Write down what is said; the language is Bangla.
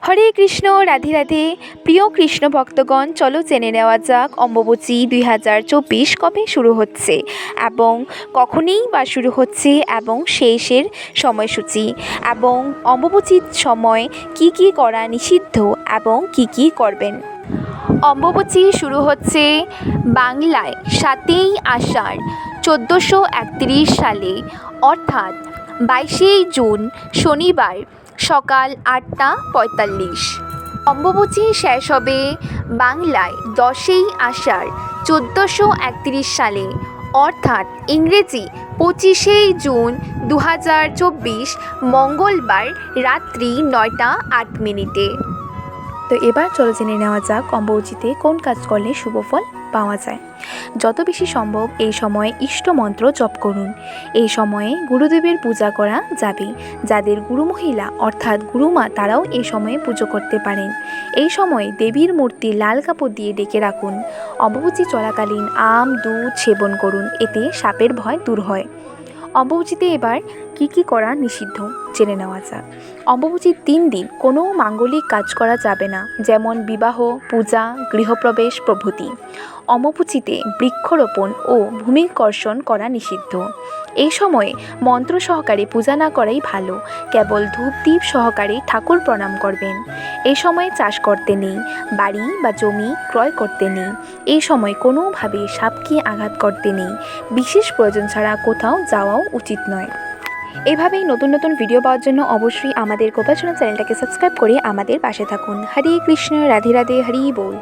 হরে কৃষ্ণ, রাধে রাধে। প্রিয় কৃষ্ণ ভক্তগণ, চলো জেনে নেওয়া যাক অম্বুবাচী 2024 কবে শুরু হচ্ছে এবং কখনই বা শুরু হচ্ছে এবং শেষের সময়সূচি এবং অম্বুবাচীর সময় কি কি করা নিষিদ্ধ এবং কি কি করবেন। অম্বুবাচী শুরু হচ্ছে বাংলায় 7ই আষাঢ় 1431 সালে, অর্থাৎ 22শে জুন শনিবার সকাল 8টা 45। অম্বুবাচী শেষ হবে বাংলায় 10ই আষাঢ় 1431 সালে, অর্থাৎ ইংরেজি 25শে জুন 2024 মঙ্গলবার রাত্রি 9টা 8 মিনিটে। তো এবার চলো জেনে নেওয়া যাক অম্বুবাচীতে কোন কাজ করলে শুভ ফল পাওয়া যায়। যত বেশি সম্ভব এই সময়ে ইষ্ট মন্ত্র জপ করুন। এই সময়ে গুরুদেবের পূজা করা যাবে। যাদের গুরু মহিলা অর্থাৎ গুরুমা তারাও এই সময়ে পুজো করতে পারেন। এই সময়ে দেবীর মূর্তি লাল কাপড় দিয়ে ডেকে রাখুন। অম্বুবাচী চলাকালীন আম দুধ সেবন করুন, এতে সাপের ভয় দূর হয়। অম্বুবাচীতে এবার কি কি করা নিষিদ্ধ জেনে নেওয়া যাক। অম্বুবাচীর 3 দিন কোনো মাঙ্গলিক কাজ করা যাবে না, যেমন বিবাহ, পূজা, গৃহপ্রবেশ প্রভৃতি। অম্বুবাচীতে বৃক্ষরোপণ ও ভূমিকর্ষণ করা নিষিদ্ধ। এই সময়ে মন্ত্র সহকারে পূজা না করাই ভালো, কেবল ধূপদীপ সহকারে ঠাকুর প্রণাম করবেন। এই সময়ে চাষ করতে নেই, বাড়ি বা জমি ক্রয় করতে নেই। এই সময় কোনোভাবে সাপকে আঘাত করতে নেই। বিশেষ প্রয়োজন ছাড়া কোথাও যাওয়াও উচিত নয়। এভাবেই নতুন নতুন ভিডিও পাওয়ার জন্য অবশ্যই আমাদের গোপাল চ্যানেলটাকে সাবস্ক্রাইব করে আমাদের পাশে থাকুন। হরে কৃষ্ণ, রাধে রাধে, হরি বল।